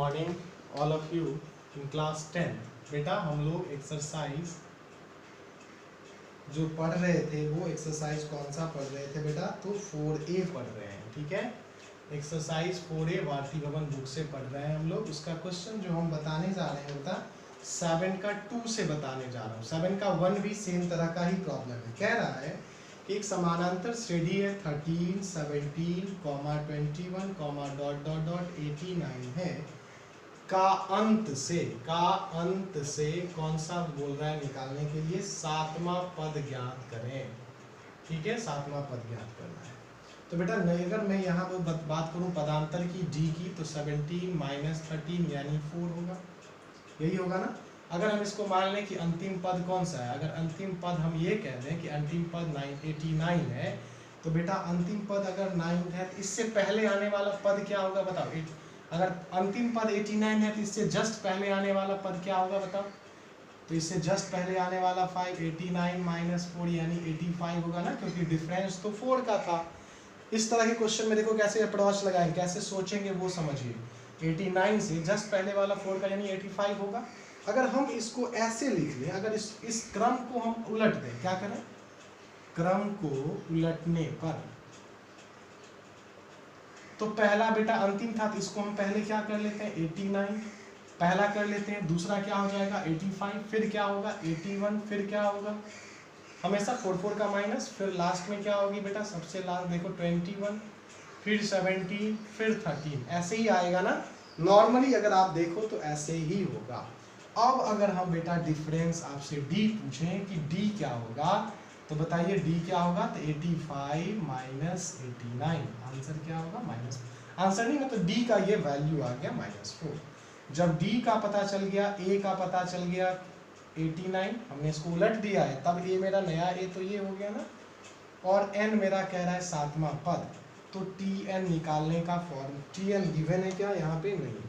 Morning all of you in class 10। बेटा हम लोग एक्सरसाइज जो पढ़ रहे थे वो एक्सरसाइज कौन सा पढ़ रहे थे बेटा? तो 4A पढ़ रहे हैं, ठीक है। एक्सरसाइज 4A भारती भवन बुक से पढ़ रहे हैं हम लोग। उसका क्वेश्चन जो हम बताने जा रहे हैं बेटा 7 का 2 से बताने जा रहा हूँ। 7 का 1 भी सेम तरह का ही प्रॉब्लम है। कह रहा है कि एक समानांतर श्रेणी है 13, 17, 21, डॉट डॉट डॉट 89 है का अंत से कौन सा बोल रहा है निकालने के लिए? सातवां पद ज्ञात करें, ठीक है। सातवां पद ज्ञात करना है। तो बेटा अगर मैं यहाँ पर बात करूँ पदांतर की डी की, तो 17 माइनस 13 यानी 4 होगा, यही होगा ना। अगर हम इसको मान लें कि अंतिम पद कौन सा है, अगर अंतिम पद हम ये कह दें कि अंतिम पद 89 है, तो बेटा अंतिम पद अगर 9 है तो इससे पहले आने वाला पद क्या होगा बताओ? अगर अंतिम पद 89 है तो इससे जस्ट पहले आने वाला पद क्या होगा बताओ? तो इससे जस्ट पहले आने वाला 5, 89 माइनस 4 यानी 85 होगा ना, क्योंकि डिफरेंस तो 4 का था। इस तरह के क्वेश्चन में देखो कैसे अप्रोच लगाएं, कैसे सोचेंगे वो समझिए। 89 से जस्ट पहले वाला 4 का यानी 85 होगा। अगर हम इसको ऐसे लिख लें, अगर इस क्रम को हम उलट दें, क्या करें? क्रम को उलटने पर तो पहला बेटा अंतिम था, तो इसको हम पहले क्या कर लेते हैं? 89 पहला कर लेते हैं। दूसरा क्या हो जाएगा? 85, फिर क्या होगा? 81, फिर क्या होगा? हमेशा 4 का माइनस, फिर लास्ट में क्या होगी बेटा? सबसे लास्ट देखो 21, फिर 17, फिर 13, ऐसे ही आएगा ना। नॉर्मली अगर आप देखो तो ऐसे ही होगा। अब अगर हम बेटा डिफरेंस आपसे डी पूछें कि डी क्या होगा, तो बताइए डी क्या होगा? तो 85 माइनस 89, आंसर क्या होगा? माइनस। आंसर नहीं मतलब डी का ये वैल्यू आ गया -4। जब डी का पता चल गया, ए का पता चल गया 89, हमने इसको उलट दिया है, तब ए मेरा नया ए तो ये हो गया ना, और एन मेरा कह रहा है सातवां पद। तो टी एन निकालने का फॉर्मूला, टी एन गिवन है क्या? यहाँ पे नहीं।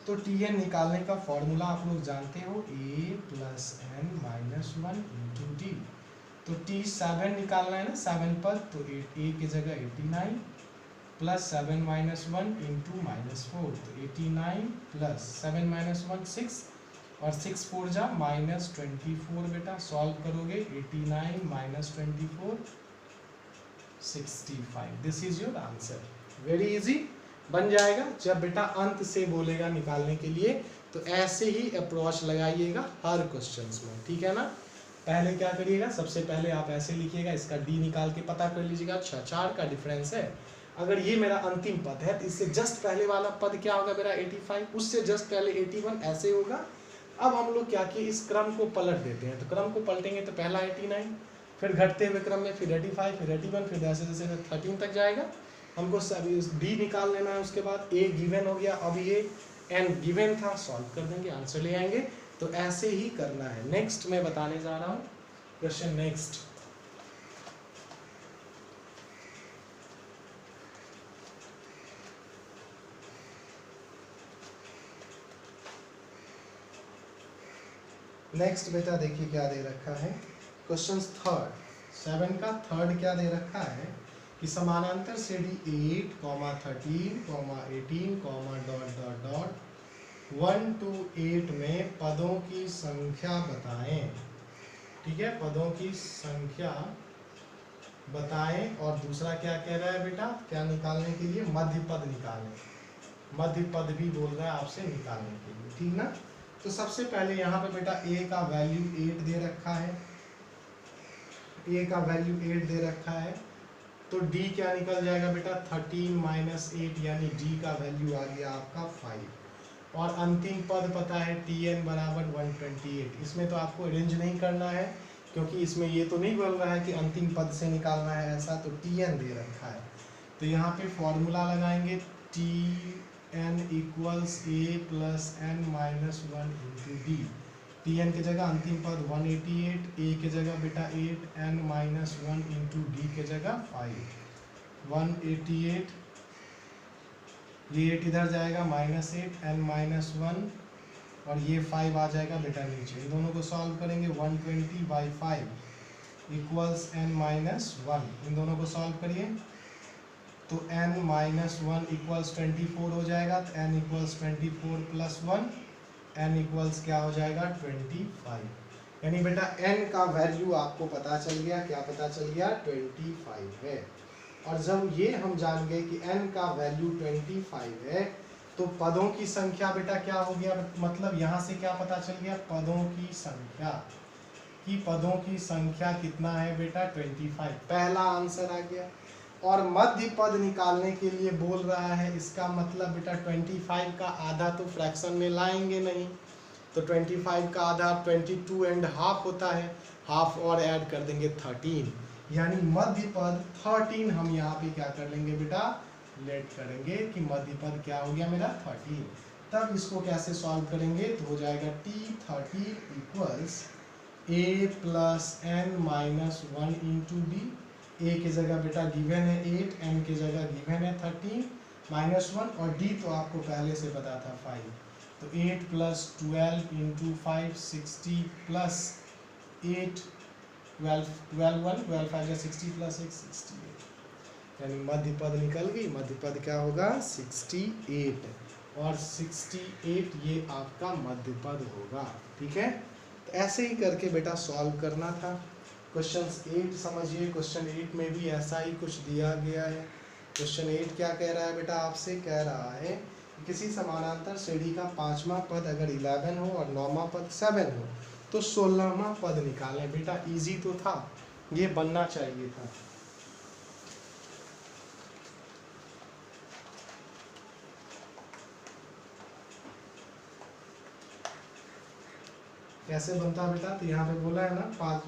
तो टी एन निकालने का फॉर्मूला आप लोग जानते हो, a plus n minus 1 into d. तो टी 7 निकालना है ना, 7 पद, तो ए की जगह 89 प्लस 7 माइनस 1 इंटू -4, तो 89 प्लस 7 माइनस 1 6, और 6 4 जा -24 बेटा। सॉल्व करोगे 89 minus 24 65। This is your answer. Very easy बन जाएगा। जब बेटा अंत से बोलेगा निकालने के लिए तो ऐसे ही अप्रोच लगाइएगा हर क्वेश्चंस में, ठीक है ना। पहले क्या करिएगा? सबसे पहले आप ऐसे लिखिएगा, इसका डी निकाल के पता कर लीजिएगा। अच्छा 4 का डिफरेंस है, अगर ये मेरा अंतिम पद है तो इससे जस्ट पहले वाला पद क्या होगा मेरा? 85, उससे जस्ट पहले 81, ऐसे होगा। अब हम लोग क्या किए, इस क्रम को पलट देते हैं। तो क्रम को पलटेंगे तो पहला 89, फिर घटते हुए क्रम में फिर 85, फिर 81, फिर जैसे जैसे 13 तक जाएगा। हमको डी निकाल लेना है। उसके बाद ए गिवन हो गया, अब ये एन गिवन था, सॉल्व कर देंगे, आंसर ले आएंगे। तो ऐसे ही करना है। नेक्स्ट मैं बताने जा रहा हूँ क्वेश्चन। नेक्स्ट बेटा देखिए क्या दे रखा है। क्वेश्चन थर्ड, 7 का थर्ड क्या दे रखा है कि समानांतर श्रेणी 8, 13, 18, डॉट डॉट डॉट 1 to 8 में पदों की संख्या बताएं, ठीक है। पदों की संख्या बताएं। और दूसरा क्या कह रहा है बेटा? क्या निकालने के लिए? मध्य पद निकालें। मध्य पद भी बोल रहा है आपसे निकालने के लिए, ठीक ना। तो सबसे पहले यहाँ पे बेटा ए का वैल्यू 8 दे रखा है, ए का वैल्यू 8 दे रखा है। तो डी क्या निकल जाएगा बेटा? 13 माइनस 8 यानी डी का वैल्यू आ गया आपका 5। और अंतिम पद पता है टी एन बराबर 128। इसमें तो आपको अरेंज नहीं करना है, क्योंकि इसमें ये तो नहीं बोल रहा है कि अंतिम पद से निकालना है ऐसा, तो टी एन दे रखा है। तो यहाँ पे फॉर्मूला लगाएंगे, t n equals a plus n minus 1 into d. T n की जगह अंतिम पद 188, ए की जगह बेटा 8, एन माइनस 1 इंटू डी की जगह 5। 188, ये 8 इधर जाएगा -8, एन माइनस 1, और ये 5 आ जाएगा बेटा नीचे। इन दोनों को सॉल्व करेंगे, 120/5 इक्वल्स एन माइनस 1। इन दोनों को सॉल्व करिए तो n माइनस वन इक्वल्स 24 हो जाएगा, तो n equals 24 plus one, n equals क्या हो जाएगा 25। यानी बेटा n का वैल्यू आपको पता चल गया, क्या पता चल गया 25 है। और जब ये हम जान गए कि n का वैल्यू 25 है तो पदों की संख्या बेटा क्या हो गया, मतलब यहाँ से क्या पता चल गया, पदों की संख्या, कि पदों की संख्या कितना है बेटा 25, पहला आंसर आ गया। और मध्य पद निकालने के लिए बोल रहा है, इसका मतलब बेटा 25 का आधा तो फ्रैक्शन में लाएंगे नहीं, तो 25 का आधा 22.5 होता है, हाफ और ऐड कर देंगे 13, यानी मध्य पद 13 हम यहाँ पे क्या कर लेंगे बेटा, लेट करेंगे कि मध्य पद क्या हो गया मेरा 13। तब इसको कैसे सॉल्व करेंगे, तो हो जाएगा T13 equals a plus n minus one into d. A की जगह बेटा गिवन है 8, n की जगह गिवन है 13 माइनस वन, और d तो आपको पहले से पता था 5, तो 8 प्लस 12 इंटू 5 60 प्लस 8 12 12 1 12 5 60 प्लस 1 68, यानी मध्य पद निकल गई। मध्य पद क्या होगा 68, और 68 ये आपका मध्य पद होगा। ठीक है, तो ऐसे ही करके बेटा सॉल्व करना था। क्वेश्चन 8 समझिए, क्वेश्चन 8 में भी ऐसा ही कुछ दिया गया है। क्वेश्चन 8 क्या कह रहा है बेटा, आपसे कह रहा है कि किसी समानांतर श्रेणी का पांचवा पद अगर 11 हो और नौवां पद 7 हो तो 16वां पद निकालें। बेटा इजी तो था, ये बनना चाहिए था। कैसे बनता बेटा, तो यहाँ पे बोला है ना पांच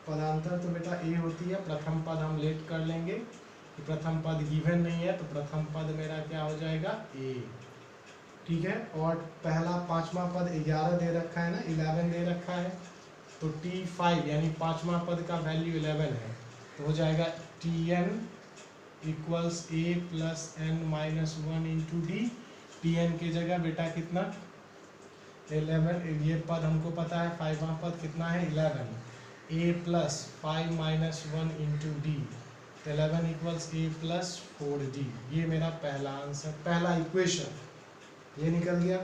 पदांतर, तो बेटा ए होती है, प्रथम पद हम लेट कर लेंगे कि प्रथम पद गिवन नहीं है, तो प्रथम पद मेरा क्या हो जाएगा ए। ठीक है, और पहला पांचवा पद 11 दे रखा है ना, 11 दे रखा है, तो T5 यानी पांचवा पद का वैल्यू 11 है, तो हो जाएगा Tn equals a plus n minus one into d. Tn की जगह बेटा कितना 11, ये पद हमको पता है, 5वां पद कितना है 11, a plus 5 minus one into D, 11 equals a plus 4d। ये मेरा पहला आंसर, पहला इक्वेशन ये निकल गया।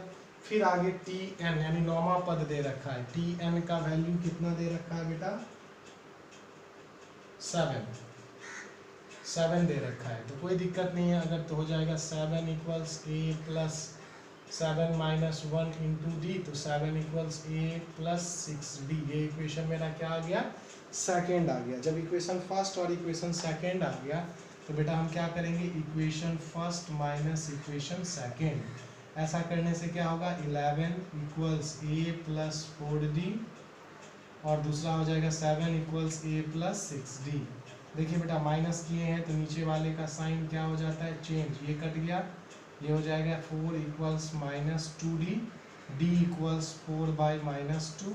फिर आगे Tn यानी नौवां पद दे रखा है, Tn का वैल्यू कितना दे रखा है बेटा 7 दे रखा है, तो कोई दिक्कत नहीं है अगर, तो हो जाएगा 7 equals a plus 7 minus one into d, तो 7 इक्वल्स ए प्लस 6d। ये इक्वेशन मेरा क्या आ गया सेकेंड आ गया। जब इक्वेशन फर्स्ट और इक्वेशन सेकेंड आ गया तो बेटा हम क्या करेंगे, equation first minus equation second, ऐसा करने से क्या होगा 11 इक्वल्स ए प्लस 4d, और दूसरा हो जाएगा 7 इक्वल्स ए प्लस 6d। देखिए बेटा माइनस किए हैं तो नीचे वाले का साइन क्या हो जाता है चेंज, ये कट गया, ये हो जाएगा 4 equals minus 2d, d equals 4 by minus 2,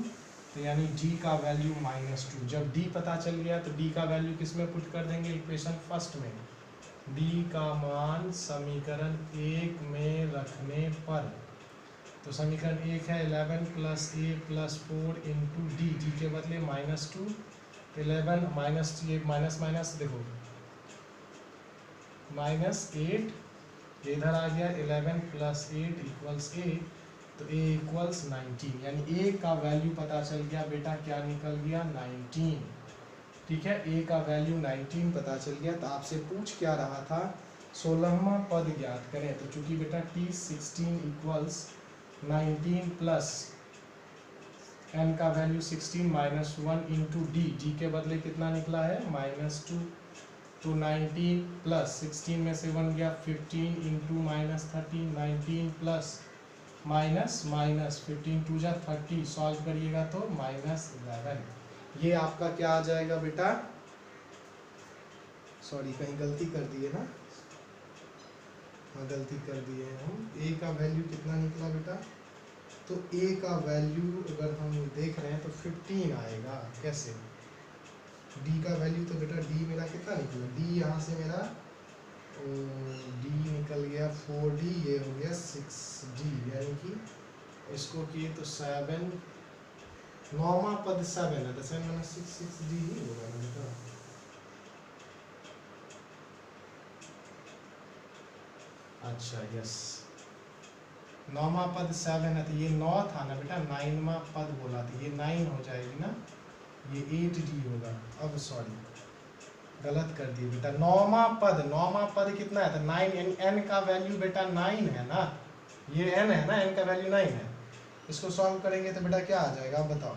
तो यानी d का वैल्यू -2। जब d पता चल गया तो d का वैल्यू किस में पुट कर देंगे, इक्वेशन फर्स्ट में। d का मान समीकरण 1 में रखने पर, तो समीकरण 1 है 11 plus a plus 4 into D, D के बदले -2, 11 माइनस ये माइनस माइनस देखो -8, इधर आ गया 11 प्लस 8 इक्वल्स a, तो a इक्वल्स 19, यानी a का वैल्यू पता चल गया बेटा क्या निकल गया 19। ठीक है, a का वैल्यू 19 पता चल गया। तो आपसे पूछ क्या रहा था 16वां पद ज्ञात करें, तो चूंकि बेटा T16 इक्वल्स 19 प्लस n का value 16 minus 1 into D, D के बदले कितना निकला है -2, तो 19 प्लस 16 में से 1 गया 15 into minus 13, 19 plus minus minus 15 two जा 30, सॉल्व करिएगा तो -11। ये आपका क्या आ जाएगा बेटा, सॉरी कहीं गलती कर दिए ना, हाँ गलती कर दिए हैं हम। a का वैल्यू कितना निकला बेटा, तो a का वैल्यू अगर हम देख रहे हैं तो 15 आएगा। कैसे, d का वैल्यू तो बेटा d मेरा कितना निकला, d यहाँ से मेरा d निकल गया 4d, ये हो गया 6d, यानी कि इसको किए तो 7, नौवां पद 7 है, 7 माइनस 6 6d ही होगा ना बेटा। अच्छा यस, 9वां पद 7 है, तो ये 9 था ना बेटा, 9वां पद बोला, तो ये 9 हो जाएगी ना, ये 8D होगा। अब सॉरी गलत कर दिए बेटा, 9वां पद कितना है, तो 9, यानी n का वैल्यू बेटा 9 है ना, ये n है ना, n का वैल्यू 9 है। इसको सॉल्व करेंगे तो बेटा क्या आ जाएगा, आप बताओ।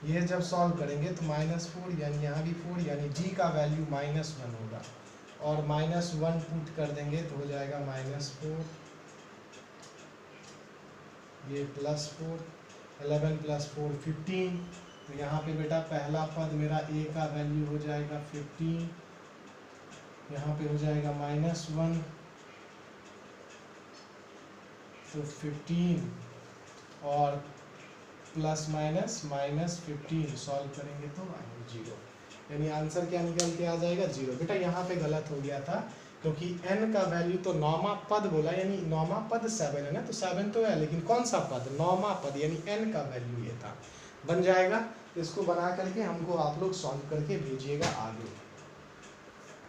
ये जब सॉल्व करेंगे तो -4, यानी यहाँ भी 4, यानी g का वैल्यू -1 होगा, और -1 पुट कर देंगे तो हो जाएगा -4, ये +4, 11 + 4 15। तो यहाँ पे बेटा पहला पद मेरा a का वैल्यू हो जाएगा 15, यहाँ पे हो जाएगा -1, तो 15 और प्लस माइनस -15 सॉल्व करेंगे तो आएगा 0, यानी आंसर क्या निकल के आ जाएगा 0। बेटा यहाँ पे गलत हो गया था, क्योंकि n का वैल्यू तो 9वां पद बोला, यानी 9वां पद 7 है ना, तो 7 तो है, लेकिन कौन सा पद, 9वां पद, यानी n का वैल्यू ये था। बन जाएगा, इसको बना करके हमको आप लोग सॉल्व करके भेजिएगा आगे।